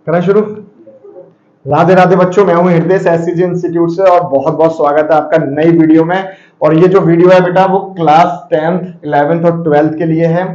करें शुरू। राधे राधे बच्चों, मैं हूं हृदय एससीजी इंस्टीट्यूट से और बहुत बहुत स्वागत है आपका नई वीडियो में। और ये जो वीडियो है बेटा वो क्लास 10th 11th और 12th के लिए है।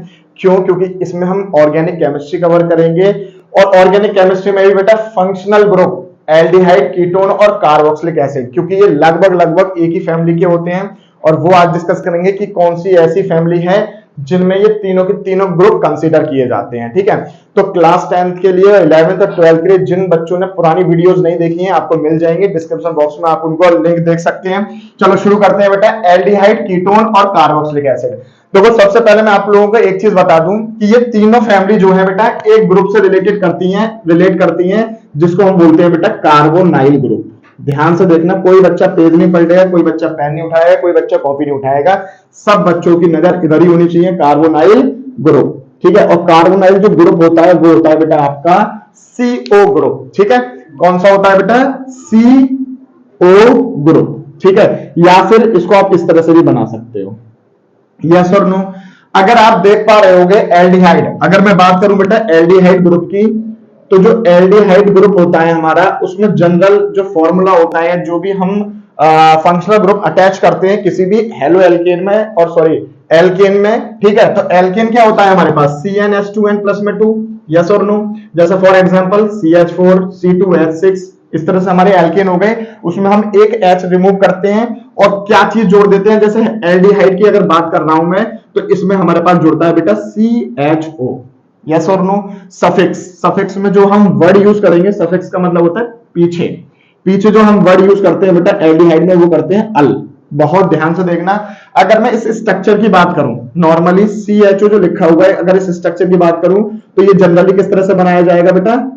क्यों? क्योंकि इसमें हम ऑर्गेनिक केमिस्ट्री कवर करेंगे और ऑर्गेनिक केमिस्ट्री में भी बेटा फंक्शनल ग्रुप एल्डिहाइड, कीटोन और कार्बोक्सिलिक एसिड, क्योंकि ये लगभग एक ही फैमिली के होते हैं। और वो आज डिस्कस करेंगे कि कौन सी ऐसी फैमिली है जिनमें ये तीनों के तीनों ग्रुप कंसीडर किए जाते हैं। ठीक है, तो क्लास 10th के लिए 11th और 12th के लिए जिन बच्चों ने पुरानी वीडियोस नहीं देखी हैं आपको मिल जाएंगे डिस्क्रिप्शन बॉक्स में, आप उनको लिंक देख सकते हैं। चलो शुरू करते हैं बेटा। एल्डिहाइड, कीटोन और कार्बोक्सिलिक एसिड। देखो सबसे पहले मैं आप लोगों को एक चीज बता दूं कि ये तीनों फैमिली जो है बेटा एक ग्रुप से रिलेट करती हैं जिसको हम बोलते हैं बेटा कार्बोनाइल ग्रुप। ध्यान से देखना, कोई बच्चा पेज नहीं पलटेगा, कोई बच्चा पेन नहीं उठाएगा, कोई बच्चा कॉपी नहीं उठाएगा, सब बच्चों की नजर इधर ही होनी चाहिए, कार्बोनाइल ग्रुप। ठीक है, और कार्बोनाइल जो ग्रुप होता है वो होता है बेटा आपका CO ग्रुप। ठीक है, कौन सा होता है बेटा? CO group. ठीक है, या फिर इसको आप इस तरह से भी बना सकते हो, यस और नो। अगर आप देख पा रहे होगे एल्डिहाइड, अगर मैं बात करूं बेटा एल्डिहाइड ग्रुप की, तो जो एल्डिहाइड ग्रुप होता है हमारा उसमें जनरल जो फॉर्मूला होता है, जो भी हम फंक्शनल ग्रुप अटैच करते हैं किसी भी हेलो एल्केन में और सॉरी एल्केन में। ठीक है, तो एल्केन क्या होता है हमारे पास? CnH2n प्लस में 2, यस और नो। जैसे फॉर एग्जांपल CH4 C2H6, इस तरह से हमारे एल्केन हो गए, उसमें हम एक H रिमूव करते हैं और क्या चीज जोड़ देते हैं। जैसे एल्डिहाइड की अगर बात कर रहा हूं मैं, तो इसमें हमारे पास जुड़ता है बेटा CHO, यस और नो। सफिक्स में जो हम वर्ड यूज करेंगे, सफिक्स का मतलब होता है पीछे जो हम वर्ड यूज करते हैं बेटा एल्डिहाइड में वो करते हैं अल। बहुत ध्यान से देखना, अगर मैं इस स्ट्रक्चर की बात करूं, नॉर्मली CHO जो लिखा हुआ है, अगर इस स्ट्रक्चर की बात करूं तो ये जनरली किस तरह से बनाया जाएगा बेटा?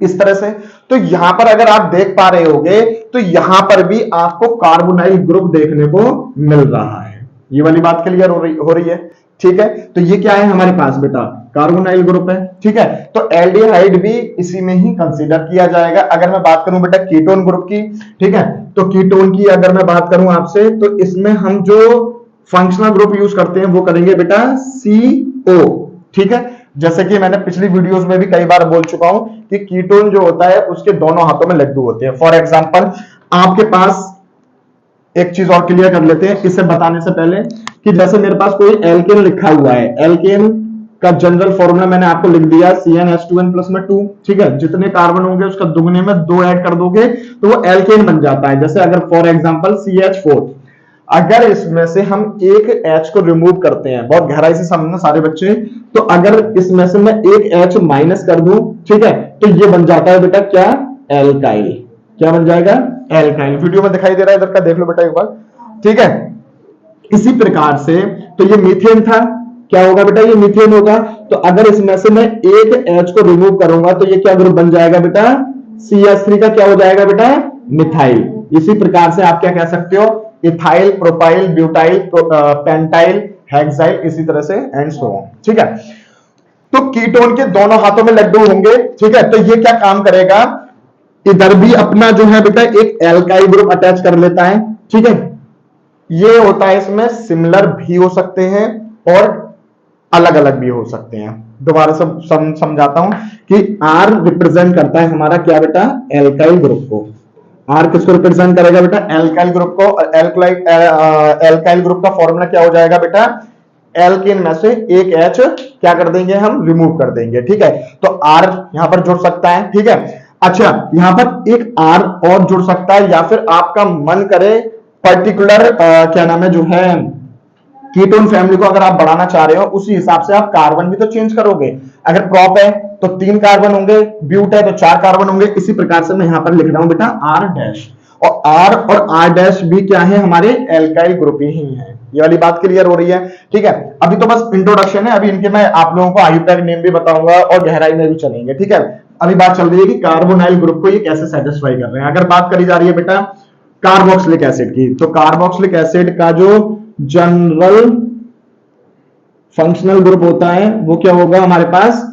इस तरह से। तो यहां पर अगर आप देख पा रहे होगे तो यहां पर भी आपको कार्बोनाइल ग्रुप देखने को मिल रहा है। ये वाली बात क्लियर हो रही है? ठीक है, तो ये क्या है हमारे पास बेटा? कार्बोनाइल ग्रुप है। ठीक है, तो एल्डिहाइड भी इसी में ही कंसीडर किया जाएगा। अगर मैं बात करूं बेटा कीटोन ग्रुप की, ठीक है, तो कीटोन की अगर मैं बात करूं आपसे, तो इसमें हम जो फंक्शनल ग्रुप यूज करते हैं वो करेंगे बेटा CO। ठीक है, जैसे कि मैंने पिछली वीडियोस में भी कई बार बोल चुका हूं कि कीटोन जो होता है उसके दोनों हाथों में लड्डू होते हैं। फॉर एग्जांपल आपके पास एक चीज और क्लियर कर लेते हैं इससे बताने से पहले, कि जैसे मेरे पास कोई एल्केन लिखा हुआ है, एल्केन का जनरल फॉर्मूला मैंने आपको लिख दिया CnH2n प्लस में 2। ठीक है, जितने कार्बन होंगे उसका दुगने में 2 ऐड कर दोगे तो वो एल्केन बन जाता है। जैसे अगर फॉर एग्जांपल CH4, अगर इसमें से हम एक H को रिमूव करते हैं, बहुत गहराई से समझना सारे बच्चे, तो अगर इसमें से मैं एक H माइनस कर दूं, ठीक है, तो ये बन जाता है बेटा क्या? एल्काइल। क्या बन जाएगा? एल्काइल। वीडियो में दिखाई दे रहा है, इधर का देख लो बेटा एक बार। ठीक है, इसी प्रकार से तो ये मीथेन था, क्या होगा बेटा? ये मीथेन होगा। तो अगर इसमें से मैं एक H को रिमूव करूंगा तो ये क्या ग्रुप बन जाएगा बेटा? CH3 का क्या हो जाएगा बेटा? मिथाइल। इसी प्रकार से आप क्या कह सकते हो? Ethyl, propyl, butyl, pentyl, hexyl, इसी तरह से एंड सो ऑन। ठीक है, तो कीटोन के दोनों हाथों में लड्डू होंगे। ठीक है, तो ये क्या काम करेगा? इधर भी अपना जो है बेटा एक एल्काइल ग्रुप अटैच कर लेता है। ठीक है, ये होता है, इसमें सिमिलर भी हो सकते हैं और अलग अलग भी हो सकते हैं। दोबारा से समझाता हूं कि R रिप्रेजेंट करता है हमारा क्या बेटा? एल्काइल ग्रुप को। R किसको रिप्रेजेंट करेगा बेटा? एल्काइल ग्रुप को। एल्काइल ग्रुप का फॉर्मूला क्या हो जाएगा बेटा? एल्केन में से एक H क्या कर देंगे? हम रिमूव कर देंगे। ठीक है, तो R यहां पर जुड़ सकता है। ठीक है, अच्छा यहां पर एक R और जुड़ सकता है, या फिर आपका मन करे पर्टिकुलर क्या नाम है जो है कीटोन फैमिली को अगर आप बढ़ाना चाह रहे हो, उसी हिसाब से आप कार्बन भी तो चेंज करोगे। अगर प्रॉप है तो 3 कार्बन होंगे, ब्यूट है तो 4 कार्बन होंगे। इसी प्रकार से मैं यहां पर लिख रहा हूं बेटा R डैश, और R और R डैश भी क्या है? हमारे एल्काइल ग्रुप ही है। ये वाली बात क्लियर हो रही है? ठीक है, अभी तो बस इंट्रोडक्शन है, अभी इनके मैं आप लोगों को आयुर्वेद नेम भी बताऊंगा और गहराई में भी चलेंगे। ठीक है, अभी बात चल रही है कि कार्बोनाइल ग्रुप को ये कैसे सेटिस्फाई कर रहे हैं। अगर बात करी जा रही है बेटा कार्बोक्सिलिक एसिड की, तो कार्बोक्सिलिक एसिड का जो जनरल फंक्शनल ग्रुप होता है वो क्या होगा हमारे पास?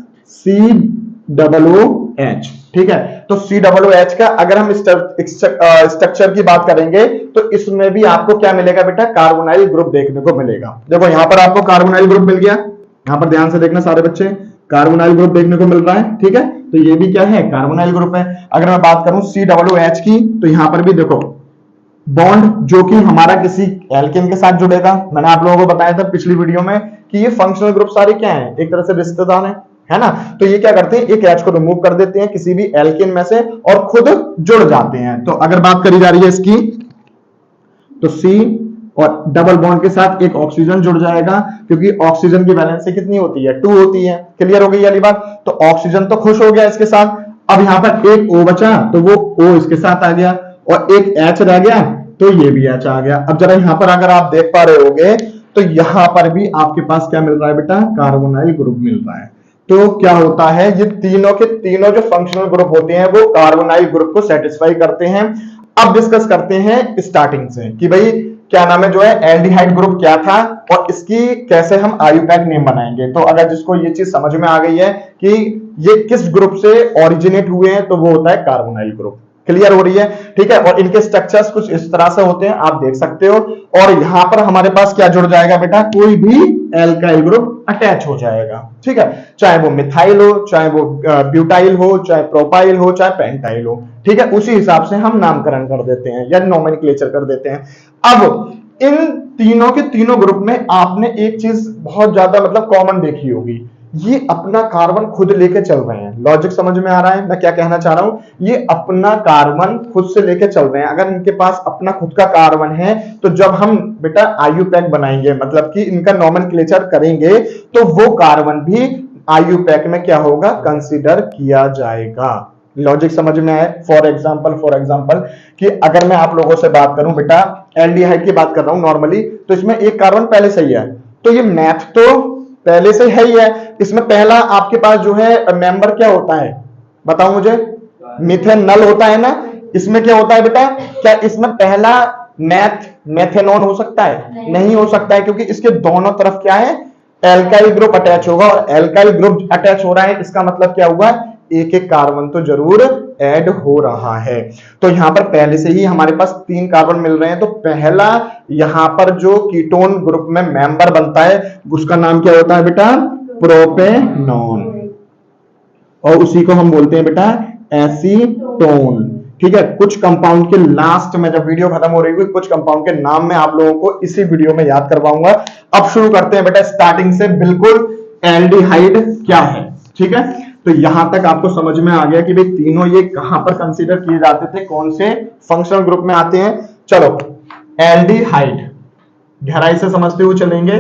COOH। ठीक है, तो COOH का अगर हम स्ट्रक्चर की बात करेंगे तो इसमें भी आपको क्या मिलेगा बेटा? कार्बोनाइल ग्रुप देखने को मिलेगा। देखो यहां पर आपको कार्बोनाइल ग्रुप मिल गया, यहां पर ध्यान से देखना सारे बच्चे, कार्बोनाइल ग्रुप देखने को मिल रहा है। ठीक है, तो ये भी क्या है, कार्बोनाइल ग्रुप है। अगर मैं बात करूं COOH की, तो यहां पर भी देखो बॉन्ड जो कि हमारा किसी एल्केन के साथ जुड़ेगा। मैंने आप लोगों को बताया था पिछली वीडियो में कि ये फंक्शनल ग्रुप सारे क्या हैं, एक तरह से रिश्तेदार है ना। तो ये क्या करते हैं, एक H को रिमूव कर देते हैं किसी भी एल्केन में से और खुद जुड़ जाते हैं। तो अगर बात करी जा रही है इसकी, तो C और डबल बॉन्ड के साथ एक ऑक्सीजन जुड़ जाएगा, क्योंकि ऑक्सीजन की वैलेंसी कितनी होती है, 2 होती है। क्लियर हो गई वाली बात। तो ऑक्सीजन तो खुश हो गया इसके साथ। अब यहां पर एक O बचा, तो वो O इसके साथ आ गया, और एक H रह गया, तो ये भी H आ गया। अब जरा यहां पर अगर आप देख पा रहे होगे, तो यहां पर भी आपके पास क्या मिल रहा है बेटा, कार्बोनाइल ग्रुप मिल रहा है। तो क्या होता है, ये तीनों के तीनों जो फंक्शनल ग्रुप होते हैं वो कार्बोनाइल ग्रुप को सेटिस्फाई करते हैं। अब डिस्कस करते हैं स्टार्टिंग से कि भाई क्या नाम है, जो है एल्डिहाइड ग्रुप क्या था और इसकी कैसे हम आईयूपैक नेम बनाएंगे। तो अगर जिसको ये चीज समझ में आ गई है कि ये किस ग्रुप से ओरिजिनेट हुए हैं, तो वो होता है कार्बोनाइल ग्रुप। क्लियर हो रही है, ठीक है। और इनके स्ट्रक्चर्स कुछ इस तरह से होते हैं, आप देख सकते हो। और यहां पर हमारे पास क्या जुड़ जाएगा बेटा, कोई भी एल्काइल ग्रुप अटैच हो जाएगा, ठीक है। चाहे वो मिथाइल हो, चाहे वो ब्यूटाइल हो, चाहे प्रोपाइल हो, चाहे पेंटाइल हो, ठीक है। उसी हिसाब से हम नामकरण कर देते हैं या नोमेनक्लेचर कर देते हैं। अब इन तीनों के तीनों ग्रुप में आपने एक चीज बहुत ज्यादा मतलब कॉमन देखी होगी, ये अपना कार्बन खुद लेके चल रहे हैं। लॉजिक समझ में आ रहा है मैं क्या कहना चाह रहा हूं, ये अपना कार्बन खुद से लेके चल रहे हैं। अगर इनके पास अपना खुद का कार्बन है, तो जब हम बेटा आईयूपैक बनाएंगे, मतलब कि इनका नोमेनक्लेचर करेंगे, तो वो कार्बन भी आईयूपैक में क्या होगा, कंसीडर किया जाएगा। लॉजिक समझ में आए। फॉर एग्जाम्पल कि अगर मैं आप लोगों से बात करूं बेटा, एल्डिहाइड की बात कर रहा हूं नॉर्मली, तो इसमें एक कार्बन पहले से ही है, तो ये मैथ तो पहले से है ही है। इसमें पहला आपके पास जो है मेंबर क्या होता है, बताओ मुझे, मिथेनल होता है ना। इसमें क्या होता है बेटा, क्या इसमें पहला मेथेनॉन हो सकता है? नहीं हो सकता है, क्योंकि इसके दोनों तरफ क्या है, एल्काइल ग्रुप अटैच होगा। और एल्काइल ग्रुप अटैच हो रहा है, इसका मतलब क्या हुआ, एक एक कार्बन तो जरूर ऐड हो रहा है। तो यहां पर पहले से ही हमारे पास 3 कार्बन मिल रहे हैं। तो पहला यहां पर जो कीटोन ग्रुप में मेंबर बनता है, उसका नाम क्या होता है बेटा, प्रोपेनॉन, और उसी को हम बोलते हैं बेटा एसीटोन, ठीक है। कुछ कंपाउंड के लास्ट में जब वीडियो खत्म हो रही है, कुछ कंपाउंड के नाम मैं आप लोगों को इसी वीडियो में याद करवाऊंगा। अब शुरू करते हैं बेटा स्टार्टिंग से, बिल्कुल एल्डिहाइड क्या है, ठीक है। तो यहां तक आपको समझ में आ गया कि भाई तीनों ये कहां पर कंसीडर किए जाते थे, कौन से फंक्शनल ग्रुप में आते हैं। चलो एल्डिहाइड गहराई से समझते हुए चलेंगे।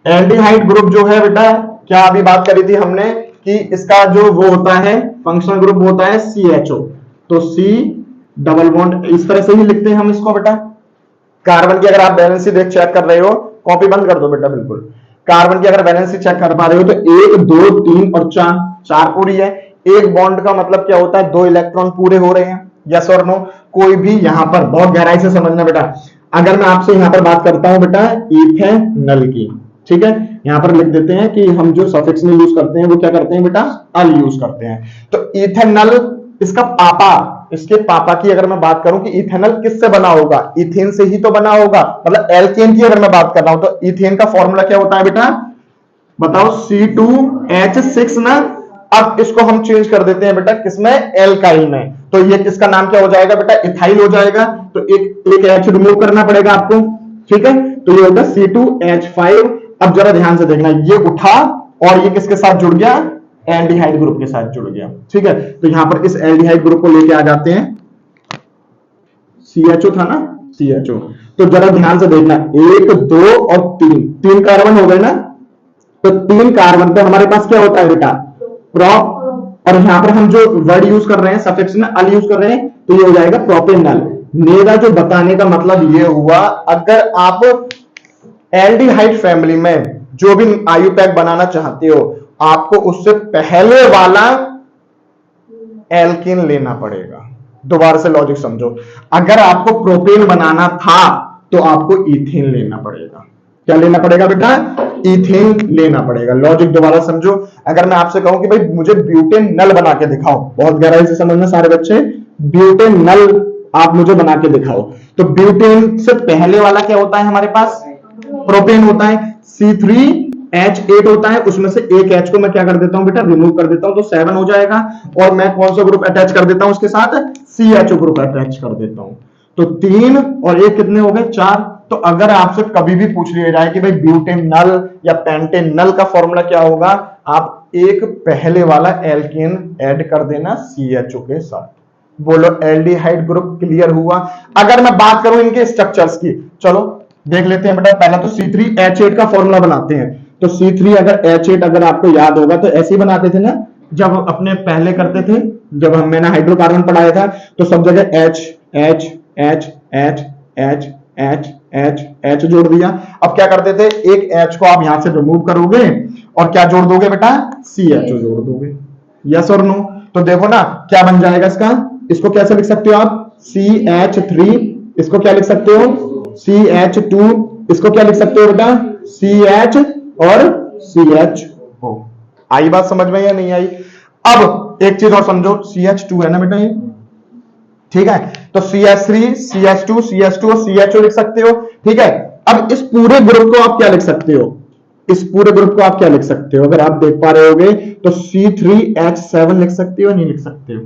एल्डिहाइड ग्रुप जो है बेटा, क्या अभी बात करी थी हमने कि इसका जो वो होता है फंक्शनल ग्रुप होता है CHO। तो C डबल बॉन्ड, इस तरह से ही लिखते हैं हम इसको बेटा। कार्बन की अगर आप बैलेंसी देख चेक कर रहे हो, कॉपी बंद कर दो बेटा, बिल्कुल। कार्बन की अगर बैलेंसी चेक कर पा रहे हो, तो 1 2 3 और 4 पूरी है। एक बॉन्ड का मतलब क्या होता है, 2 इलेक्ट्रॉन पूरे हो रहे हैं, यस और नो। कोई भी यहां पर बहुत गहराई से समझना बेटा। अगर मैं आपसे यहां पर बात करता हूं बेटा इथेनॉल की, ठीक है, यहां पर लिख देते हैं कि हम जो सफिक्स में यूज करते हैं वो क्या करते हैं बेटा, अल यूज करते हैं। तो इथेनॉल, इसका पापा, इसके पापा की अगर मैं बात करूं कि इथेनॉल किससे बना होगा, इथेन से ही तो बना होगा। मतलब एल्केन की अगर मैं बात कर रहा हूं, तो इथेन का फॉर्मूला क्या होता है बेटा, बताओ, C2H6 ना। अब इसको हम चेंज कर देते हैं बेटा किसमें, एल्काइल में। तो ये किसका नाम क्या हो जाएगा बेटा, इथाइल हो जाएगा। तो एक H रिमूव करना पड़ेगा आपको, ठीक है। तो ये होगा C2H5। अब जरा ध्यान से देखना, ये उठा और ये किसके साथ जुड़ गया, एल्डिहाइड ग्रुप के साथ जुड़ गया, ठीक है। तो यहां पर इस एल्डिहाइड ग्रुप को लेके आ जाते हैं, CHO था ना, CHO। तो जरा ध्यान से देखना, 1 2 और 3 कार्बन हो गए ना। तो 3 कार्बन पे हमारे पास क्या होता है बेटा, प्रोप, और यहां पर हम जो वर्ड यूज कर रहे हैं सफिक्स में अल यूज कर रहे हैं, तो ये हो जाएगा प्रोपेनॉल। मेरा जो बताने का मतलब ये हुआ, अगर आप एल्डिहाइड फैमिली में जो भी आईयूपैक बनाना चाहते हो, आपको उससे पहले वाला एल्कीन लेना पड़ेगा। दोबारा से लॉजिक समझो, अगर आपको प्रोपेन बनाना था तो आपको इथेन लेना पड़ेगा। क्या लेना पड़ेगा बेटा, इथेन लेना पड़ेगा। लॉजिक दोबारा समझो। अगर मैं आपसे कहूं कि भाई मुझे ब्यूटेनॉल बना के दिखाओ, बहुत गहराई से समझना सारे बच्चे, ब्यूटेनॉल आप मुझे बना के दिखाओ, तो ब्यूटेन से पहले वाला क्या होता है हमारे पास, प्रोपेन होता है। C3 H8 होता है, उसमें से एक H को मैं क्या कर देता हूं बेटा, रिमूव कर देता हूं, तो 7 हो जाएगा। और मैं कौन सा ग्रुप अटैच कर देता हूं उसके साथ, CHO ग्रुप अटैच कर देता हूं। तो 3 और 1 कितने हो गए, 4। तो अगर आपसे कभी भी पूछ लिया जाए कि भाई ब्यूटेनल या पेंटेनल का फॉर्मूला क्या होगा, आप एक पहले वाला एल्केन ऐड कर देना CHO के साथ। बोलो एल्डिहाइड ग्रुप क्लियर हुआ। अगर मैं बात करूं इनके स्ट्रक्चर्स की, चलो देख लेते हैं बेटा। पहला तो C3H8 का फॉर्मूला बनाते हैं। तो C3 अगर H8 अगर आपको याद होगा तो ऐसे ही बनाते थे ना, जब अपने पहले करते थे, जब मैंने हाइड्रोकार्बन पढ़ाया था, तो सब जगह H H H H H H H H जोड़ दिया। अब क्या करते थे, एक H को आप यहां से रिमूव करोगे और क्या जोड़ दोगे बेटा, CHO जोड़ दोगे। यस और नो? तो देखो ना क्या बन जाएगा इसका, इसको कैसे लिख सकते हो आप, CH3, इसको क्या लिख सकते हो, CH2, इसको क्या लिख सकते हो बेटा, CH और CHO। आई बात समझ में या नहीं आई? अब एक चीज और समझो, CH2 है ना बेटा ये, ठीक है, तो CH3, CH2, CH2 और CHO लिख सकते हो, ठीक है। अब इस पूरे ग्रुप को आप क्या लिख सकते हो, इस पूरे ग्रुप को आप क्या लिख सकते हो, अगर आप देख पा रहे होगे तो C3H7 लिख सकते हो, नहीं लिख सकते हो,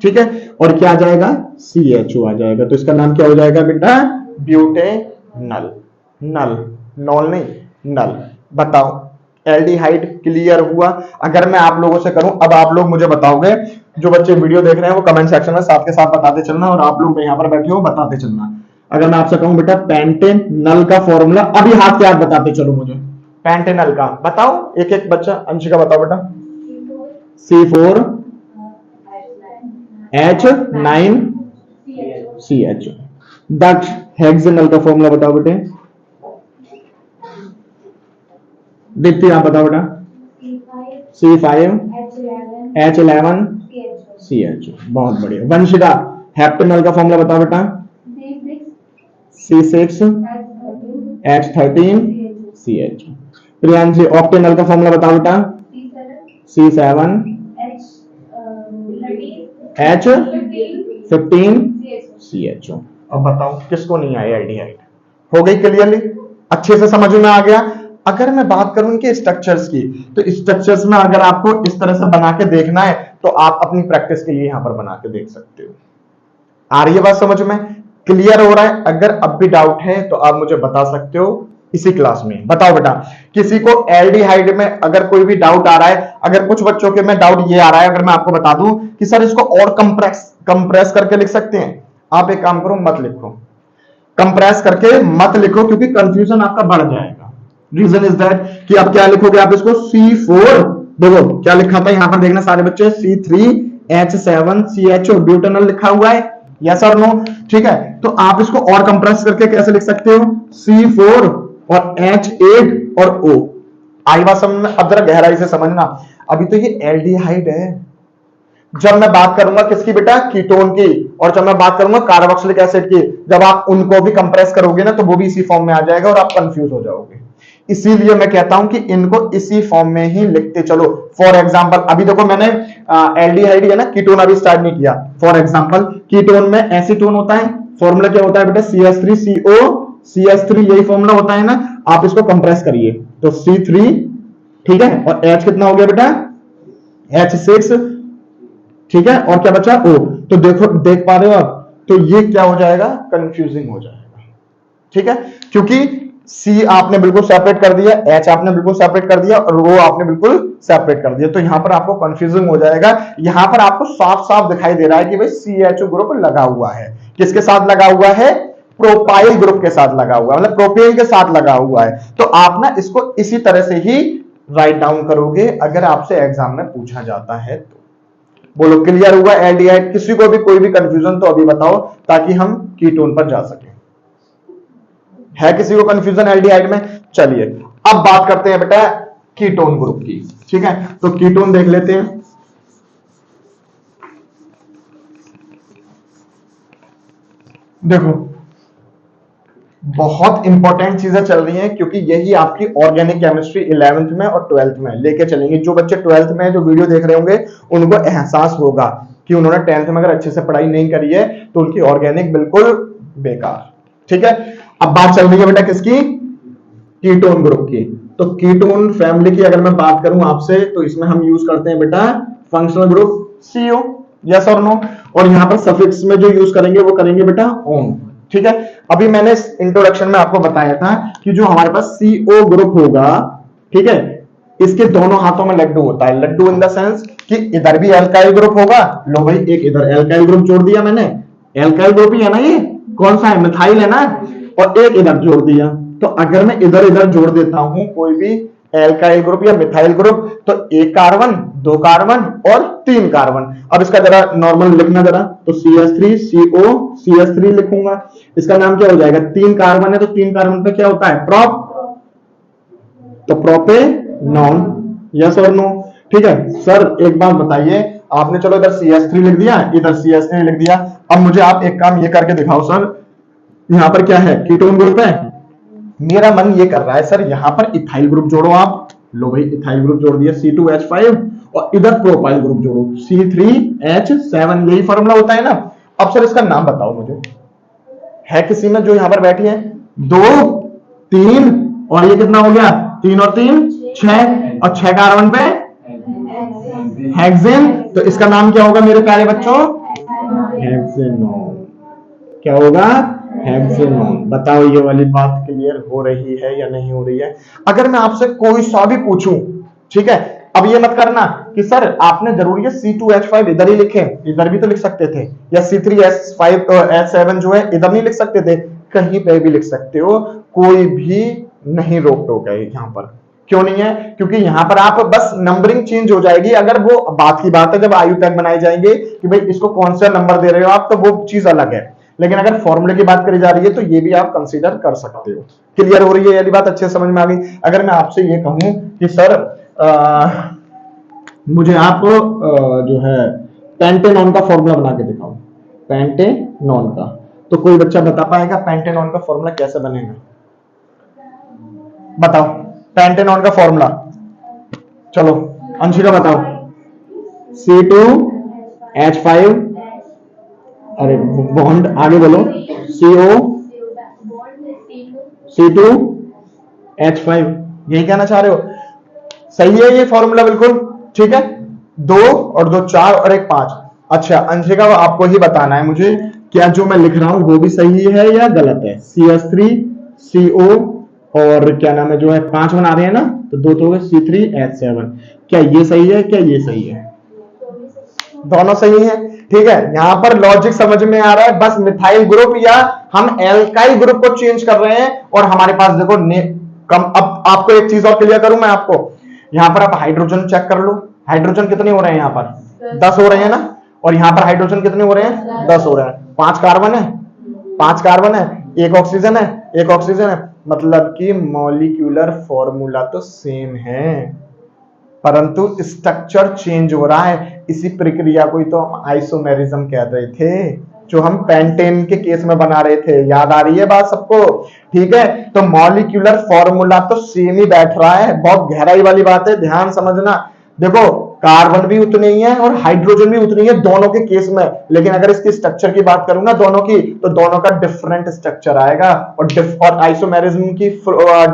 ठीक है। और क्या आ जाएगा, CHO आ जाएगा। तो इसका नाम क्या हो जाएगा बेटा, ब्यूटेनल। नल, नॉल नहीं, नल। बताओ एल्डिहाइड क्लियर हुआ? अगर मैं आप लोगों से करूं, अब आप लोग मुझे बताओगे, जो बच्चे वीडियो देख रहे हैं वो कमेंट सेक्शन में साथ के साथ बताते चलना, और आप लोग यहां पर बैठे हो बताते चलना। अगर मैं आपसे कहूं बेटा पेंटेनल का फॉर्मूला, अभी हाथ के हाथ बताते चलो मुझे, पेंटेनल का बताओ, एक एक बच्चा। अंशिका बताओ बेटा, C4H9 CHO। दक्ष हेक्सेनल का फॉर्मूला बताओ बेटे। दीप्ति आप बताओ बेटा, C5H11 CHO। बहुत बढ़िया। वंशिका हेप्टेनल का फॉर्मूला बताओ बेटा, C6H13 CHO। प्रियांशी ऑक्टेनल का फॉर्मूला बताओ बेटा, C7H15 CHO। अब बताओ किसको नहीं आया एल्डिहाइड? हो गई क्लियरली, अच्छे से समझ में आ गया। अगर मैं बात करूं इनके स्ट्रक्चर्स की, तो स्ट्रक्चर्स में अगर आपको इस तरह से बना के देखना है तो आप अपनी प्रैक्टिस के लिए यहां पर बना के देख सकते हो। आ रही है बात समझ में? क्लियर हो रहा है? अगर अब भी डाउट है तो आप मुझे बता सकते हो इसी क्लास में। बताओ बेटा, किसी को एल्डिहाइड में अगर कोई भी डाउट आ रहा है, अगर कुछ बच्चों के में डाउट ये आ रहा है, अगर मैं आपको बता दूं कि सर इसको और कंप्रेस करके लिख सकते हैं, आप एक काम करो, मत लिखो, कंप्रेस करके मत लिखो, क्योंकि कंफ्यूजन आपका बढ़ जाएगा। रीजन इज दैट कि आप क्या लिखोगे, आप इसको C4, देखो क्या लिखा था यहां पर, देखना सारे बच्चे, C3H7 CHO ब्यूटेनल लिखा हुआ है, यस और नो? ठीक है, तो आप इसको और कंप्रेस करके कैसे लिख सकते हो, C4 और H8 और O। आई बात समझ में? अब जरा गहराई से समझना, अभी तो ये एल्डिहाइड है, जब मैं बात करूंगा किसकी बेटा, कीटोन की, और जब मैं बात करूंगा कार्बोक्सिलिक एसिड की, जब आप उनको भी कंप्रेस करोगे ना तो वो भी इसी फॉर्म में आ जाएगा और आप कंफ्यूज हो जाओगे। इसीलिए मैं कहता हूं कि इनको इसी फॉर्म में ही लिखते चलो। फॉर एग्जांपल अभी देखो मैंने एल्डिहाइड है ना, कीटोन अभी स्टार्ट नहीं किया। फॉर एग्जांपल कीटोन में एसीटोन होता है, फॉर्मूला क्या होता है बेटा, CH3CO CH3, यही फॉर्मूला होता है ना। आप इसको कंप्रेस करिए तो C3, ठीक है, और H कितना हो गया बेटा, H6, ठीक है, और क्या बचा O। तो देखो देख पा रहे हो आप, तो ये क्या हो जाएगा, कंफ्यूजिंग हो जाएगा, ठीक है, क्योंकि C आपने बिल्कुल सेपरेट कर दिया, H आपने बिल्कुल सेपरेट कर दिया, और O आपने बिल्कुल सेपरेट कर दिया, तो यहां पर आपको कंफ्यूजिंग हो जाएगा। यहां पर आपको साफ साफ दिखाई दे रहा है कि भाई CHO ग्रुप लगा हुआ है, किसके साथ लगा हुआ है, प्रोपाइल ग्रुप के साथ लगा हुआ है, मतलब प्रोपेन के साथ लगा हुआ है। तो आप ना इसको इसी तरह से ही राइट डाउन करोगे अगर आपसे एग्जाम में पूछा जाता है तो। बोलो क्लियर हुआ एल्डिहाइड? किसी को भी कोई भी कंफ्यूजन तो अभी बताओ, ताकि हम कीटोन पर जा सके। है किसी को कंफ्यूजन एल्डिहाइड में? चलिए अब बात करते हैं बेटा कीटोन ग्रुप की, ठीक है। तो कीटोन देख लेते हैं। देखो बहुत इंपॉर्टेंट चीजें चल रही हैं, क्योंकि यही आपकी ऑर्गेनिक केमिस्ट्री 11th में और 12th में लेके चलेंगे। जो बच्चे 12th में जो वीडियो देख रहे होंगे उनको एहसास होगा कि उन्होंने 10th में अगर अच्छे से पढ़ाई नहीं करी है तो उनकी ऑर्गेनिक बिल्कुल बेकार, ठीक है। अब बात चल रही है बेटा किसकी, कीटोन ग्रुप की। तो कीटोन फैमिली की अगर मैं बात करूं आपसे, तो इसमें हम यूज करते हैं बेटा फंक्शनल ग्रुप CO, यस और नो। और यहां पर सफिक्स में जो यूज करेंगे वो करेंगे बेटा ओन। ठीक है, अभी मैंने इस इंट्रोडक्शन में आपको बताया था कि जो हमारे पास CO ग्रुप होगा, ठीक है, इसके दोनों हाथों में लड्डू होता है। लड्डू इन द सेंस कि इधर भी एल्काइल ग्रुप होगा, लो भाई एक इधर एल्काइल ग्रुप जोड़ दिया मैंने, एल्काइल ग्रुप ही है ना ये, कौन सा है, मिथाइल है ना, और एक इधर जोड़ दिया। तो अगर मैं इधर इधर जोड़ देता हूं कोई भी एल्काइल ग्रुप या मिथाइल ग्रुप, तो एक कार्बन, दो कार्बन और तीन कार्बन। अब इसका जरा नॉर्मल लिखना जरा, तो CH3 CO CH3 लिखूंगा। इसका नाम क्या हो जाएगा, तीन कार्बन है तो तीन कार्बन पे क्या होता है, प्रोप, तो प्रोपेनॉन, यस और नो। ठीक है सर, एक बात बताइए, आपने चलो इधर CH3 लिख दिया, इधर CH3 लिख दिया, अब मुझे आप एक काम ये करके दिखाओ सर, यहां पर क्या है, कीटोन ग्रुप है, मेरा मन ये कर रहा है सर यहां पर इथाइल ग्रुप जोड़ो आप, लो भाई इथाइल ग्रुप जोड़ दिया C2H5, और इधर प्रोपाइल ग्रुप जोड़ो C3H7, यही फॉर्मूला होता है ना। अब सर इसका नाम बताओ मुझे, है किसी में जो यहां पर बैठी है, दो, तीन, और ये कितना हो गया, तीन और तीन छह, और छह कार्बन पे हेक्सेन, तो इसका नाम क्या होगा मेरे प्यारे बच्चों, हेक्सेनोन। क्या होगा, हेक्सेनोन। बताओ ये वाली बात क्लियर हो रही है या नहीं हो रही है। अगर मैं आपसे कोई सा भी पूछूं, ठीक है, अब ये मत करना कि सर आपने जरूरी है C2H5 इधर ही लिखे, इधर भी तो लिख सकते थे, या C3H7 जो है इधर नहीं लिख सकते थे, कहीं पे भी लिख सकते हो, कोई भी नहीं रोक टोक है यहां पर। क्यों नहीं है, क्योंकि यहां पर आप बस नंबरिंग चेंज हो जाएगी। अगर वो बात की बात है जब आयु टैग बनाए जाएंगे कि भाई इसको कौन सा नंबर दे रहे हो आप, तो वो चीज अलग है, लेकिन अगर फॉर्मूले की बात करी जा रही है तो ये भी आप कंसीडर कर सकते हो। क्लियर हो रही है ये बात, अच्छे से समझ में आ गई। अगर मैं आपसे ये कहूं कि सर मुझे आप जो है पेंटेनॉन का फॉर्मूला बना के दिखाओ, पेंटेनॉन का, तो कोई बच्चा बता पाएगा पेंटेनॉन का फॉर्मूला कैसे बनेगा, बताओ पेंटेनॉन का फॉर्मूला, चलो अंशिका बताओ। C2H5, अरे बॉन्ड आगे बोलो, CO C2H5, यही कहना चाह रहे हो, सही है ये फॉर्मूला बिल्कुल, ठीक है, दो और दो चार और एक पांच। अच्छा अंशिका आपको ही बताना है मुझे, क्या जो मैं लिख रहा हूं वो भी सही है या गलत है। CH3 CO और क्या नाम है जो है पांच बना रहे हैं ना, तो दो तो C3H7, क्या ये सही है, क्या ये सही है, दोनों सही है। ठीक है, यहां पर लॉजिक समझ में आ रहा है, बस मिथाइल ग्रुप या हम एल्काइल ग्रुप को चेंज कर रहे हैं, और हमारे पास देखो कम। अब आपको एक चीज और क्लियर करूं मैं आपको, यहां पर आप हाइड्रोजन चेक कर लो, हाइड्रोजन कितने हो रहे हैं यहां पर, 10 हो रहे हैं ना, और यहां पर हाइड्रोजन कितने हो रहे हैं, 10 हो रहे हैं, पांच कार्बन है, पांच कार्बन है, एक ऑक्सीजन है, एक ऑक्सीजन है, मतलब कि मॉलिक्यूलर फॉर्मूला तो सेम है, परंतु स्ट्रक्चर चेंज हो रहा है। इसी प्रक्रिया को ही तो हम आइसोमेरिज्म कह रहे थे, जो हम पेंटेन के केस में बना रहे थे, याद आ रही है बात सबको, ठीक है। तो मॉलिक्यूलर फॉर्मूला तो सेम ही बैठ रहा है, बहुत गहराई वाली बात है, ध्यान समझना। देखो कार्बन भी उतने ही है और हाइड्रोजन भी उतनी है दोनों के केस में, लेकिन अगर इसकी स्ट्रक्चर की बात करूं ना दोनों की, तो दोनों का डिफरेंट स्ट्रक्चर आएगा। और आइसोमेरिज्म की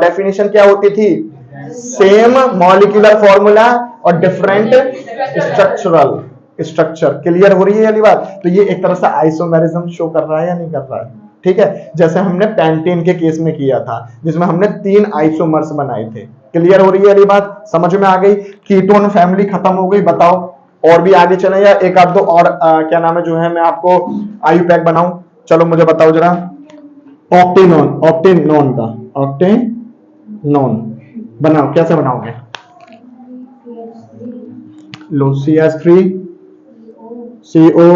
डेफिनेशन क्या होती थी, सेम मॉलिक्यूलर फॉर्मूला और डिफरेंट स्ट्रक्चरल स्ट्रक्चर। क्लियर हो रही है वाली बात, तो ये एक तरह से आइसोमेरिज्म शो कर रहा है या नहीं कर रहा है, ठीक है, जैसे हमने पेंटेन के केस में किया था जिसमें हमने 3 आइसोमर्स बनाए थे। क्लियर हो रही है वाली बात, समझ में आ गई। कीटोन फैमिली खत्म हो गई, बताओ और भी आगे चले या एक आध दो और क्या नाम है जो है मैं आपको आयु पैक बनाऊं, चलो मुझे बताओ जरा। ऑक्टेनॉन, ऑक्टेनॉन का ऑक्टेनॉन बनाओ, कैसे बनाओगे, लो CH3 CO,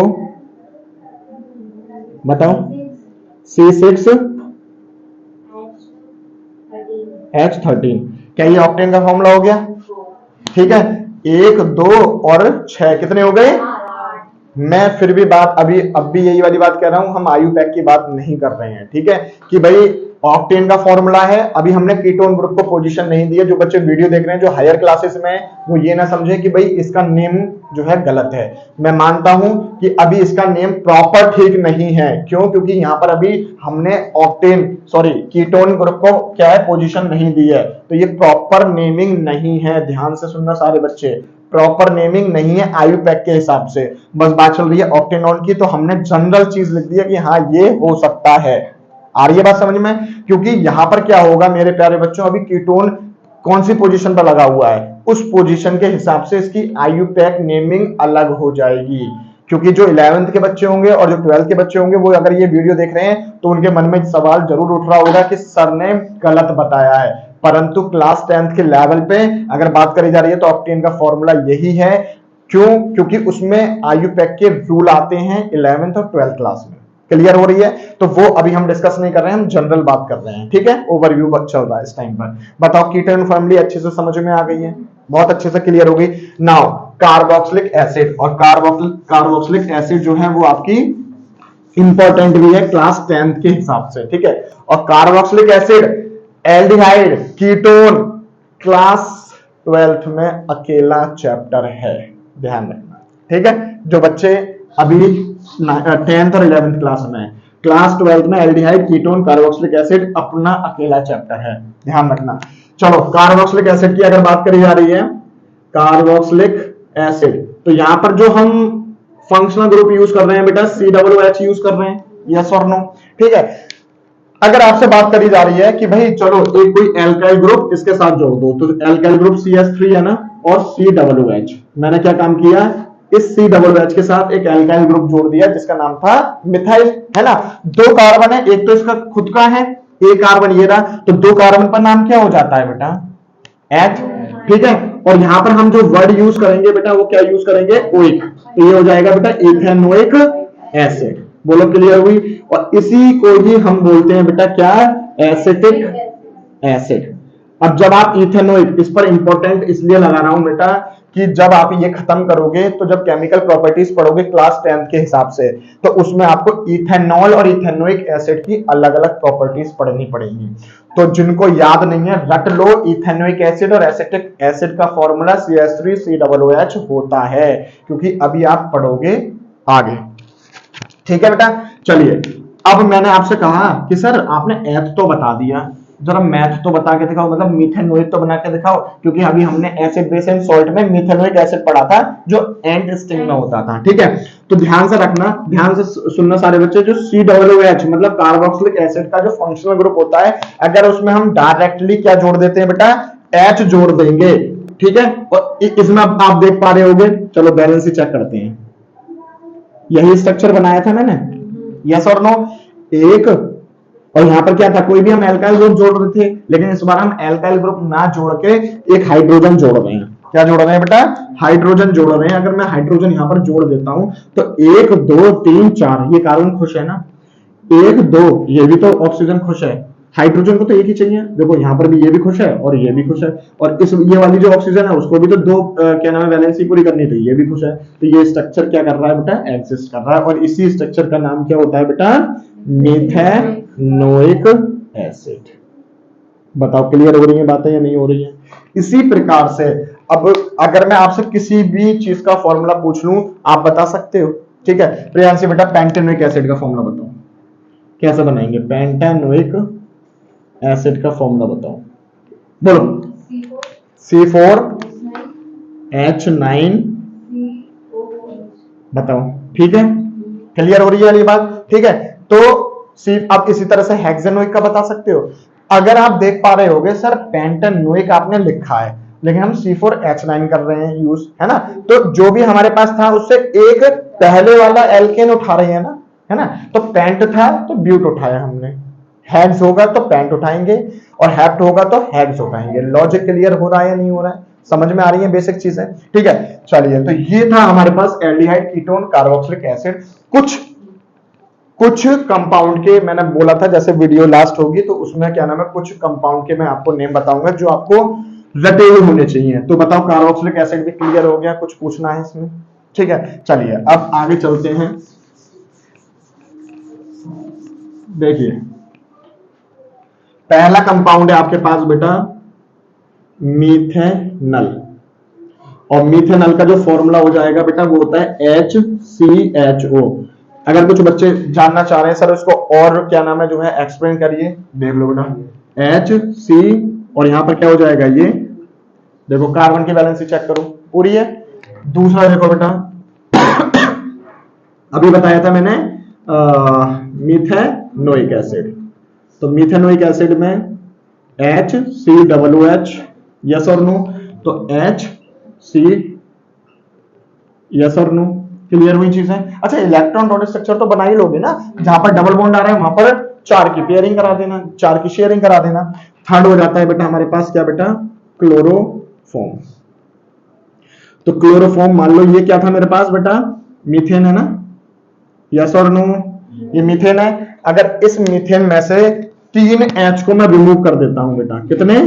बताओ C6H13, क्या ये ऑक्टेन का फॉर्मूला हो गया, ठीक है। एक, दो और छह कितने हो गए, मैं फिर भी बात अब भी यही वाली बात कह रहा हूं, हम आयुपैक की बात नहीं कर रहे हैं, ठीक है, कि भाई ऑक्टेन का फॉर्मूला है, अभी हमने कीटोन ग्रुप को पोजीशन नहीं दी है। जो बच्चे वीडियो देख रहे हैं जो हायर क्लासेस में वो ये ना समझे कि भाई इसका नेम जो है गलत है। मैं मानता हूं कि अभी इसका नेम प्रॉपर ठीक नहीं है। क्यों? क्योंकि यहां पर अभी हमने कीटोन ग्रुप को क्या है, पोजीशन नहीं दी है, तो ये प्रॉपर नेमिंग नहीं है। ध्यान से सुनना सारे बच्चे, प्रॉपर नेमिंग नहीं है आयुपैक के हिसाब से। बस बात चल रही है ऑक्टेनॉल की, तो हमने जनरल चीज लिख दी है कि हाँ ये हो सकता है। आ रही है बात समझ में? क्योंकि यहां पर क्या होगा मेरे प्यारे बच्चों, अभी कीटोन कौन सी पोजीशन पर लगा हुआ है, उस पोजीशन के हिसाब से इसकी आयुपैक नेमिंग अलग हो जाएगी। क्योंकि जो 11th के बच्चे होंगे और जो 12th के बच्चे होंगे वो अगर ये वीडियो देख रहे हैं तो उनके मन में सवाल जरूर उठ रहा होगा कि सर ने गलत बताया है। परंतु क्लास 10th के लेवल पे अगर बात करी जा रही है तो ऑक्टेन का फॉर्मूला यही है। क्यों? क्योंकि उसमें आयुपैक के रूल आते हैं 11th और 12th क्लास में। क्लियर हो रही है? तो वो अभी हम डिस्कस नहीं कर रहे हैं, हम जनरल बात कर रहे हैं, ठीक है। ओवरव्यू चल रहा है इस टाइम पर। बताओ कीटोन फैमिली अच्छे से समझ में आ गई है? बहुत अच्छे से क्लियर हो गई। नाउ कार्बोक्सिलिक एसिड, और कार्बोक्सिलिक एसिड जो है वो आपकी इंपॉर्टेंट भी है क्लास 10th के हिसाब से, ठीक है। और carboxylic acid, aldehyde, ketone class 12th में अकेला चैप्टर है, ध्यान रखना, ठीक है। जो बच्चे अभी 10th और 11th क्लास में है, क्लास 12th में एल्डिहाइड, कीटोन, कार्बोक्सिलिक एसिड अपना अकेला चैप्टर है, ध्यान रखना। चलो कार्बोक्सिलिक एसिड की अगर बात करी जा रही है, कार्बोक्सिलिक एसिड, तो यहां पर जो हम फंक्शनल ग्रुप यूज कर रहे हैं बेटा COOH यूज कर रहे हैं, यस और नो, ठीक है। अगर आपसे बात करी जा रही है कि भाई चलो एक कोई एल्काइल ग्रुप इसके साथ जोड़ दो, तो एल्काइल ग्रुप CH3 है ना, और COOH, मैंने क्या काम किया, इस COOH के साथ एक एल्काइल ग्रुप जोड़ दिया जिसका नाम था मिथाइल, है ना। दो कार्बन है, एक तो इसका खुद का है, एक कार्बन ये रहा, तो दो कार्बन पर नाम क्या हो जाता है बेटा, H, ठीक है। और यहां पर हम जो वर्ड यूज करेंगे बेटा वो क्या यूज करेंगे, ओइक, तो ये हो जाएगा बेटा इथेनोइक एसिड। बोलो क्लियर हुई? और इसी को ही हम बोलते हैं बेटा क्या, एसिटिक एसिड। अब जब आप इथेनोइक, इस पर इंपॉर्टेंट इसलिए लगा रहा हूं बेटा कि जब आप ये खत्म करोगे तो जब केमिकल प्रॉपर्टीज पढ़ोगे क्लास 10th के हिसाब से, तो उसमें आपको इथेनॉल और इथेनोइक एसिड की अलग अलग प्रॉपर्टीज पढ़नी पड़ेगी। तो जिनको याद नहीं है रट लो, इथेनोइक एसिड और एसिटिक एसिड का फॉर्मूला CH3COOH होता है, क्योंकि अभी आप पढ़ोगे आगे, ठीक है बेटा। चलिए अब मैंने आपसे कहा कि सर आपने एथ तो बता दिया, जरा मैथ तो बता के दिखाओ, मतलब मिथेनोइक तो बना के दिखाओ, क्योंकि अभी हमने एसिड बेस एंड सॉल्ट में मिथेनोइक एसिड पढ़ा था जो एंड स्ट्रिंग में होता था, ठीक है। तो ध्यान से रखना, ध्यान से सुनना सारे बच्चे, जो COOH मतलब कार्बोक्सिलिक एसिड का जो फंक्शनल ग्रुप होता है, अगर उसमें हम डायरेक्टली क्या जोड़ देते हैं बेटा, H जोड़ देंगे, ठीक है। और इसमें आप देख पा रहे होगे, चलो बैलेंस ही चेक करते हैं, यही स्ट्रक्चर बनाया था मैंने, यस और नो, एक, और यहां पर क्या था, कोई भी हम एल्काइल ग्रुप जोड़ रहे थे, लेकिन इस बार हम एल्काइल ग्रुप ना जोड़ के एक हाइड्रोजन जोड़ रहे हैं। क्या जोड़ रहे हैं बेटा, हाइड्रोजन जोड़ रहे हैं। अगर मैं हाइड्रोजन यहां पर जोड़ देता हूं तो 1 2 3 4, ये कार्बन खुश है ना, 1 2, ये भी तो ऑक्सीजन खुश है, हाइड्रोजन को तो एक ही चाहिए, देखो यहां पर भी ये भी खुश है और ये भी खुश है, और इस ये वाली जो ऑक्सीजन है उसको भी तो दो क्या नाम है, वैलेंसी पूरी करनी थी, ये भी खुश है। तो ये स्ट्रक्चर क्या कर रहा है बेटा, एग्जिस्ट कर रहा है, और इसी स्ट्रक्चर का नाम क्या होता है बेटा, मिथेनोइक एसिड। बताओ क्लियर हो रही है बातें या नहीं हो रही है? इसी प्रकार से अब अगर मैं आपसे किसी भी चीज का फॉर्मूला पूछ लूं, आप बता सकते हो, ठीक है। प्रियांशी बेटा पेंटेनोइक एसिड का फॉर्मूला बताओ, कैसे बनाएंगे, पेंटेनोइक एसिड का फॉर्मूला बताओ, बोलो। C4H9, बताओ, ठीक है, क्लियर हो रही है वाली बात, ठीक है। तो आप इसी तरह से हेक्सेनोइक का बता सकते हो। अगर आप देख पा रहे होगे सर पेंटेनोइक आपने लिखा है, लेकिन हम C4H9 कर रहे हैं यूज, है ना, तो जो भी हमारे पास था उससे एक पहले वाला एल्केन उठा रहे हैं ना, है ना, तो पेंट था तो ब्यूट उठाया हमने, हेक्स होगा तो पेंट उठाएंगे, और हेप्ट होगा तो हेक्स उठाएंगे। लॉजिक क्लियर हो रहा है या नहीं हो रहा है, समझ में आ रही है बेसिक चीजें, ठीक है। चलिए तो ये था हमारे पास एल्डिहाइड, कीटोन, कार्बोक्सिलिक एसिड। कुछ कंपाउंड के मैंने बोला था, जैसे वीडियो लास्ट होगी तो उसमें क्या नाम है, कुछ कंपाउंड के मैं आपको नेम बताऊंगा जो आपको रटे हुए होने चाहिए। तो बताओ कार्बोक्सिलिक एसिड भी क्लियर हो गया, कुछ पूछना है इसमें? ठीक है, चलिए अब आगे चलते हैं। देखिए पहला कंपाउंड है आपके पास बेटा मीथेनल, और मीथेनल का जो फॉर्मूला हो जाएगा बेटा वो होता है HCHO। अगर कुछ बच्चे जानना चाह रहे हैं सर उसको और क्या नाम है जो है एक्सप्लेन करिए, देख लो बेटा HC और यहां पर क्या हो जाएगा, ये देखो कार्बन की वैलेंसी चेक करो पूरी है। दूसरा देखो बेटा अभी बताया था मैंने मीथेनोइक एसिड, तो मीथेनोइक एसिड में HCOOH, यस और नो, तो HC, यस और नो, क्लियर हुई चीज है। अच्छा इलेक्ट्रॉन डॉट स्ट्रक्चर तो बना ही लोगे ना, जहां पर डबल बॉन्ड आ रहा है वहां पर 4 की पेयरिंग करा देना, 4 की शेयरिंग करा देना। थर्ड हो जाता है बेटा हमारे पास क्या बेटा, क्लोरोफॉर्म। तो क्लोरोफॉर्म मान लो ये क्या था मेरे पास बेटा, मीथेन है ना, यस और नो, ये मीथेन है। अगर इस मीथेन में से 3 H को मैं रिमूव कर देता हूं बेटा, कितने,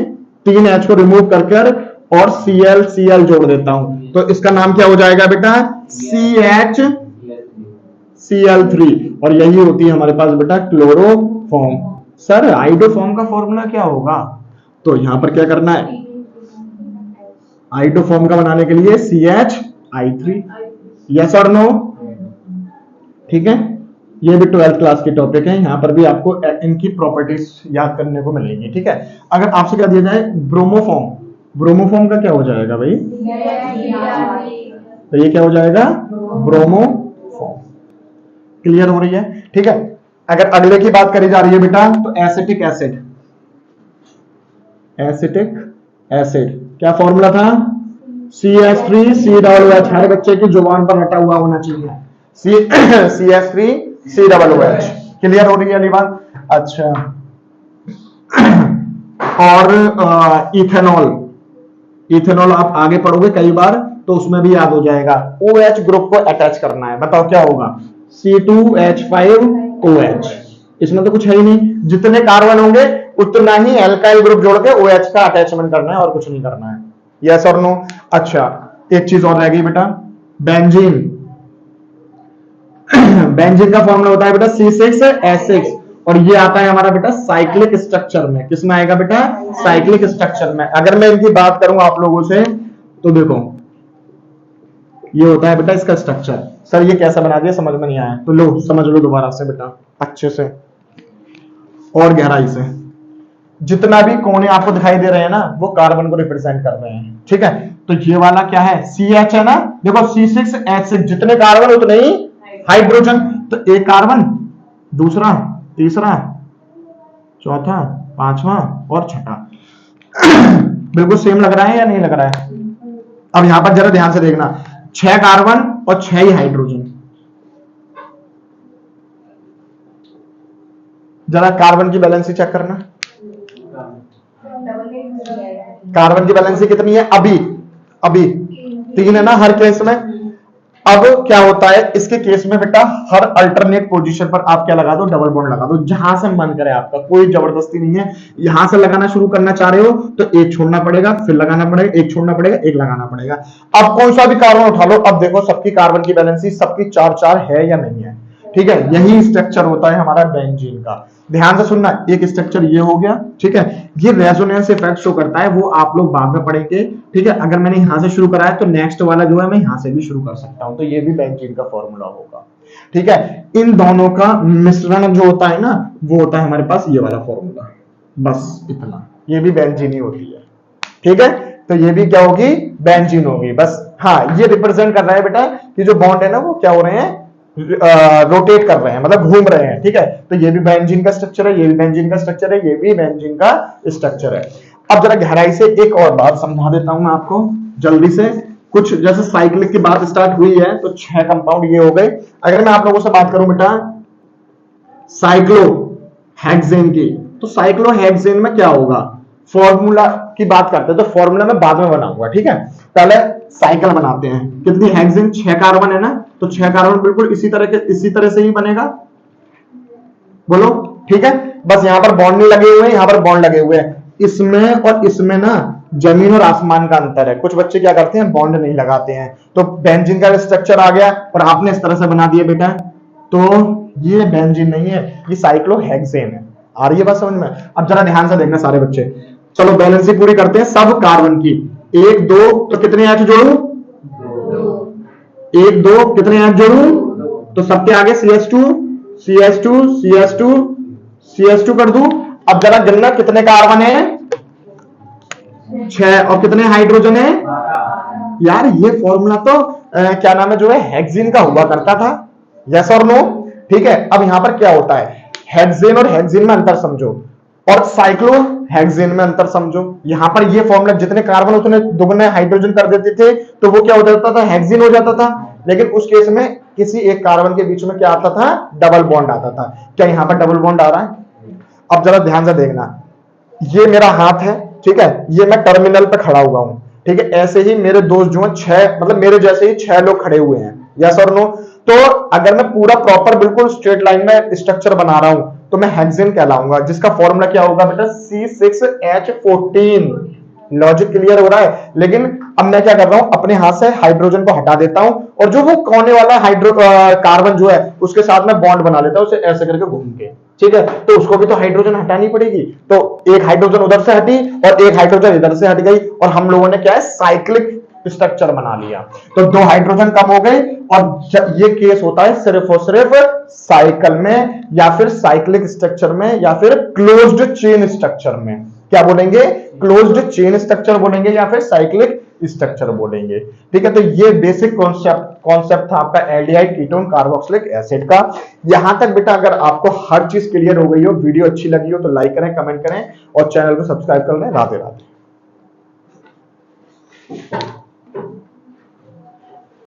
3 H को रिमूव कर कर और Cl जोड़ देता हूं, तो इसका नाम क्या हो जाएगा बेटा, CHCl3, और यही होती है हमारे पास बेटा क्लोरोफॉर्म। सर आइडोफॉर्म का फॉर्मूला क्या होगा, तो यहां पर क्या करना है, आइडोफॉर्म का बनाने के लिए CHI3, यस और नो, ठीक है। ये भी 12th क्लास की टॉपिक है, यहां पर भी आपको इनकी प्रॉपर्टीज याद करने को मिलेगी, ठीक है। अगर आपसे क्या दिया जाए ब्रोमोफॉर्म, ब्रोमोफॉर्म का क्या हो जाएगा भाई, तो ये क्या हो जाएगा, ब्रोमोफॉर्म। क्लियर हो रही है, ठीक है। अगर अगले की बात करी जा रही है बेटा तो एसिटिक एसिड, एसिटिक एसिड क्या फॉर्मूला था, CH3COOH, हर बच्चे की जुबान पर रटा हुआ होना चाहिए, CH3COOH। क्लियर हो रही है बात, अच्छा। और इथेनॉल, इथेनॉल आप आगे पढ़ोगे कई बार तो उसमें भी याद हो जाएगा, OH ग्रुप को अटैच करना है, बताओ क्या होगा, C2H5OH। इसमें तो कुछ है ही नहीं, जितने कार्बन होंगे उतना ही एल्काइल ग्रुप जोड़ के OH का अटैचमेंट करना है और कुछ नहीं करना है, यस और नो। अच्छा एक चीज और रह गई बेटा, बेंजीन। बेंजीन का फॉर्मूला होता है बेटा C6H6, और ये आता है हमारा बेटा साइक्लिक स्ट्रक्चर में, किसमें आएगा बेटा, साइक्लिक स्ट्रक्चर में। अगर मैं इनकी बात करूं आप लोगों से तो देखो ये होता है बेटा इसका स्ट्रक्चर। सर ये कैसा बना दिया समझ में नहीं आया, तो लो समझ लो दोबारा से बेटा अच्छे से और गहराई से। जितना भी कोने आपको दिखाई दे रहे हैं ना वो कार्बन को रिप्रेजेंट कर रहे हैं, ठीक है। तो ये वाला क्या है, CH है ना, देखो C6H6, जितने कार्बन उतने ही हाइड्रोजन, तो एक कार्बन, दूसरा, तीसरा, चौथा, पांचवा और छठा। बिल्कुल सेम लग रहा है या नहीं लग रहा है। अब यहां पर जरा ध्यान से देखना, 6 कार्बन और 6 ही हाइड्रोजन। जरा कार्बन की बैलेंसी चेक करना, कार्बन की बैलेंसी कितनी है, अभी 3 है ना हर केस में। अब क्या होता है इसके केस में बेटा, हर अल्टरनेट पोजीशन पर आप क्या लगा दो, डबल बॉन्ड लगा दो, जहां से मन करे आपका, कोई जबरदस्ती नहीं है। यहां से लगाना शुरू करना चाह रहे हो तो एक छोड़ना पड़ेगा, फिर लगाना पड़ेगा, एक छोड़ना पड़ेगा, एक लगाना पड़ेगा। अब कौन सा भी कार्बन उठा लो, अब देखो सबकी कार्बन की बैलेंसी सबकी 4-4 है या नहीं है, ठीक है। यही स्ट्रक्चर होता है हमारा बेंजीन का। ध्यान से सुनना, एक स्ट्रक्चर ये हो गया, ठीक है। ये रेजोनेंस इफेक्ट शो करता है, वो आप लोग बाद में पढ़ेंगे, ठीक है। अगर मैंने यहां से शुरू करा है तो नेक्स्ट वाला जो है मैं यहां से भी शुरू कर सकता हूं, तो ये भी बेंजीन का फॉर्मूला होगा, ठीक है। इन दोनों का मिश्रण जो होता है ना वो होता है हमारे पास ये वाला फॉर्मूला, बस इतना, ये भी बेंजीन ही होती है, ठीक है। तो ये भी क्या होगी, बेंजीन होगी, बस। हाँ ये रिप्रेजेंट कर रहा है बेटा कि जो बॉन्ड है ना वो क्या हो रहे हैं, रोटेट कर रहे हैं, मतलब घूम रहे हैं, ठीक है। तो ये भी बेंजीन का स्ट्रक्चर है, ये भी बेंजीन का स्ट्रक्चर है, ये भी बेंजीन का स्ट्रक्चर है। अब जरा गहराई से एक और बात समझा देता हूं मैं आपको जल्दी से। कुछ जैसे साइक्लिक की बात स्टार्ट हुई है तो 6 कंपाउंड ये हो गए। अगर मैं आप लोगों से बात करूं बेटा साइक्लोहेक्सेन की, तो साइक्लोहेक्सेन में क्या होगा, फॉर्मूला की बात करते हैं तो फॉर्मूला में बाद में बनाऊंगा, ठीक है। पहले साइकिल बनाते हैं। कितनी हेक्सेन, 6 कार्बन है ना, तो 6 कार्बन बिल्कुल इसी तरह से ही बनेगा, बोलो, ठीक है। बस यहां पर बॉन्ड नहीं लगे हुए हैं, यहां पर बॉन्ड लगे हुए हैं। इसमें और इसमें ना जमीन और आसमान का अंतर है। कुछ बच्चे क्या करते हैं, बॉन्ड नहीं लगाते हैं, तो बेंजीन का स्ट्रक्चर आ गया और आपने इस तरह से बना दिया बेटा, तो ये बेंजीन नहीं है, ये साइक्लोहेक्सेन है। आ रही है बात समझ में? अब जरा ध्यान से देखना सारे बच्चे, चलो बैलेंसिंग पूरी करते हैं सब कार्बन की। एक दो तो कितने एच जोड़ू, एक दो कितने एच जोड़ू, तो सबके आगे CH2 CH2 CH2 CH2 कर दूं। अब जरा गिनना कितने कार्बन है, 6, और कितने हाइड्रोजन है यार। ये फॉर्मूला तो क्या नाम है जो है हेक्सेन का हुआ करता था, यस और नो। ठीक है, अब यहां पर क्या होता है, हेक्सेन और हेक्सेन में अंतर समझो और साइक्लोहेक्सेन में अंतर समझो। यहां पर ये फॉर्मूला जितने कार्बन उतने दुगने हाइड्रोजन कर देते थे, तो वो क्या हो जाता था, हेक्सेन हो जाता था। लेकिन उस केस में किसी एक कार्बन के बीच में क्या आता था, डबल बॉन्ड आता था। क्या यहां पर डबल बॉन्ड आ रहा है? अब जरा ध्यान से देखना, ये मेरा हाथ है, ठीक है, ये मैं टर्मिनल पे खड़ा हुआ हूं, ठीक है। ऐसे ही मेरे दोस्त जो हैं 6, मतलब मेरे जैसे ही 6 लोग खड़े हुए हैं, यस और नो। तो अगर मैं पूरा प्रॉपर बिल्कुल स्ट्रेट लाइन में स्ट्रक्चर बना रहा हूं तो मैं हेक्सेन कहलाऊंगा, जिसका फॉर्मूला क्या होगा बेटा, C6H14। लॉजिक क्लियर हो रहा है? लेकिन अब मैं क्या कर रहा हूं, अपने हाथ से हाइड्रोजन को हटा देता हूं और जो वो कोने वाला कार्बन जो है उसके साथ में बॉन्ड बना लेता हूं, उसे ऐसे करके घूम के, ठीक है। तो उसको भी तो हाइड्रोजन हटानी पड़ेगी, तो एक हाइड्रोजन उधर से हटी और एक हाइड्रोजन इधर से हट गई, और हम लोगों ने क्या है, साइक्लिक स्ट्रक्चर बना लिया। तो 2 हाइड्रोजन कम हो गए, और ये केस होता है सिर्फ और सिर्फ साइकिल में, या फिर साइक्लिक स्ट्रक्चर में, या फिर क्लोज्ड चेन स्ट्रक्चर में। क्या बोलेंगे, क्लोज्ड चेन स्ट्रक्चर बोलेंगे या फिर साइक्लिक स्ट्रक्चर बोलेंगे। ठीक है, तो ये बेसिक कॉन्सेप्ट था आपका एल्डिहाइड कीटोन कार्बोक्सिलिक एसिड का। यहां तक बेटा अगर आपको हर चीज क्लियर हो गई हो, वीडियो अच्छी लगी हो, तो लाइक करें, कमेंट करें और चैनल को सब्सक्राइब कर लें। राधे राधे।